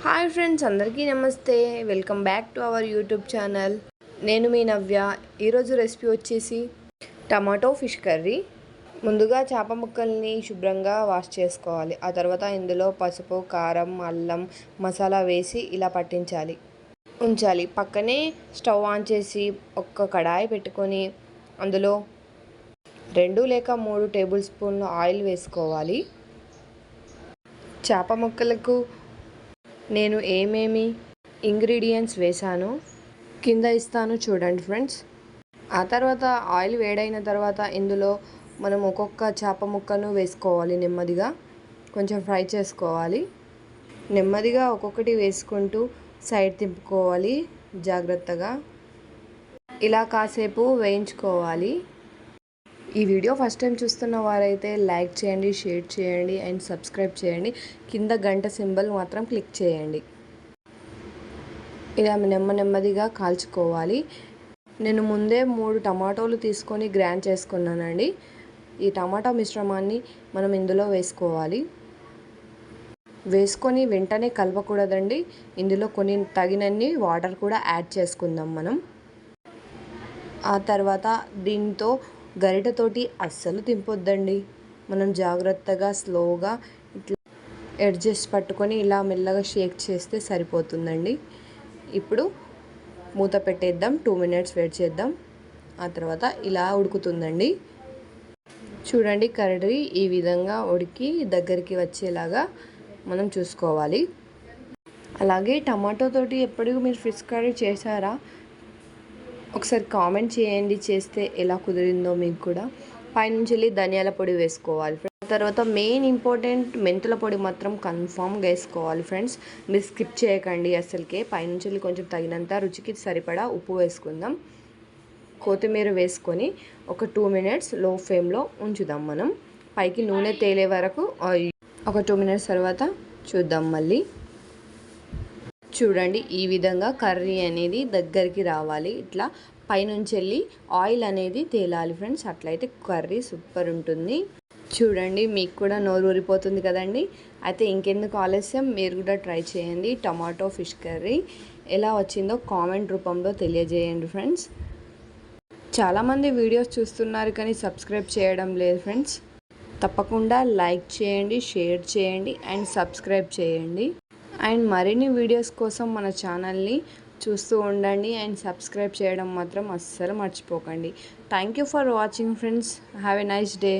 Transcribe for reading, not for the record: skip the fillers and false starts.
Hi friends, అందరికీ నమస్తే. Welcome back to our YouTube channel. నేను మీ నవ్య. ఈరోజు రెసిపీ వచ్చేసి టమాటో ఫిష్ కర్రీ. ముందుగా చేప ముక్కల్ని శుభ్రంగా వాష్ చేసుకోవాలి. ఆ తర్వాత ఇందులో పసుపు, కారం, అల్లం, మసాలా వేసి ఇలా ఉంచాలి. పక్కనే స్టవ్ ఆన్ చేసి ఒక కడాయి పెట్టుకొని అందులో 2 లేక 3 టేబుల్ స్పూన్లు ఆయిల్ వేసుకోవాలి. చేప ముక్కలకు నేను ఏమేమి ఇంగ్రీడియంట్స్ వేసానో కింద ఇస్తాను చూడండి ఫ్రెండ్స్. ఆ తర్వాత ఆయిల్ వేడైన తర్వాత ఇందులో మనం ఒక్కొక్క చేప ముక్కను వేసుకోవాలి. నెమ్మదిగా కొంచెం ఫ్రై చేసుకోవాలి. నెమ్మదిగా ఒక్కొక్కటి వేసుకుంటూ సైడ్ తిప్పుకోవాలి జాగ్రత్తగా. ఇలా కాసేపు వేయించుకోవాలి. ఈ వీడియో ఫస్ట్ టైం చూస్తున్న వారైతే లైక్ చేయండి, షేర్ చేయండి అండ్ సబ్స్క్రైబ్ చేయండి. కింద గంట సింబల్ మాత్రం క్లిక్ చేయండి. ఇలా నెమ్మదిగా కాల్చుకోవాలి. నేను ముందే 3 టమాటోలు తీసుకొని గ్రైండ్ చేసుకున్నానండి. ఈ టమాటా మిశ్రమాన్ని మనం ఇందులో వేసుకొని వెంటనే కలపకూడదండి. ఇందులో కొన్ని తగినన్ని వాటర్ కూడా యాడ్ చేసుకుందాం మనం. ఆ తర్వాత దీంతో గరిటెతోటి అస్సలు తింపొద్దండి. మనం జాగ్రత్తగా స్లోగా ఇట్లా ఎడ్జెస్ పట్టుకొని ఇలా మెల్లగా షేక్ చేస్తే సరిపోతుందండి. ఇప్పుడు మూత పెట్టేద్దాం. 2 మినిట్స్ వెయిట్ చేద్దాం. ఆ తర్వాత ఇలా ఉడుకుతుందండి. చూడండి, కర్రీ ఈ విధంగా ఉడికి దగ్గరికి వచ్చేలాగా మనం చూసుకోవాలి. అలాగే టమాటోతోటి ఎప్పుడు మీరు ఫిష్ కర్రీ చేశారా? ఒకసారి కామెంట్ చేయండి. చేస్తే ఎలా కుదిరిందో మీకు కూడా. పైనుంచి ధనియాల పొడి వేసుకోవాలి. తర్వాత మెయిన్ ఇంపార్టెంట్ మెంతుల పొడి మాత్రం కన్ఫామ్గా వేసుకోవాలి ఫ్రెండ్స్. మీరు స్కిప్ చేయకండి అసలుకే. పైనుంచి కొంచెం తగినంత రుచికి సరిపడా ఉప్పు వేసుకుందాం. కొత్తిమీర వేసుకొని ఒక 2 మినిట్స్ లో ఫ్లేమ్లో ఉంచుదాం. మనం పైకి నూనె తేలే వరకు ఒక 2 మినిట్స్ తర్వాత చూద్దాం మళ్ళీ. చూడండి, ఈ విధంగా కర్రీ అనేది దగ్గరికి రావాలి. ఇట్లా పైనుంచి ఆయిల్ అనేది తేలాలి ఫ్రెండ్స్. అట్లయితే కర్రీ సూపర్ ఉంటుంది. చూడండి, మీకు కూడా నోరు ఊరిపోతుంది కదండి. అయితే ఇంకెందుకు ఆలస్యం, మీరు కూడా ట్రై చేయండి. టమాటో ఫిష్ కర్రీ ఎలా వచ్చిందో కామెంట్ రూపంలో తెలియజేయండి ఫ్రెండ్స్. చాలామంది వీడియోస్ చూస్తున్నారు కానీ సబ్స్క్రైబ్ చేయడం లేదు ఫ్రెండ్స్. తప్పకుండా లైక్ చేయండి, షేర్ చేయండి అండ్ సబ్స్క్రైబ్ చేయండి. అండ్ మరిన్ని వీడియోస్ కోసం మన ఛానల్ని చూస్తూ ఉండండి అండ్ సబ్స్క్రైబ్ చేయడం మాత్రం అస్సలు మర్చిపోకండి. Thank you for watching friends. Have a nice day.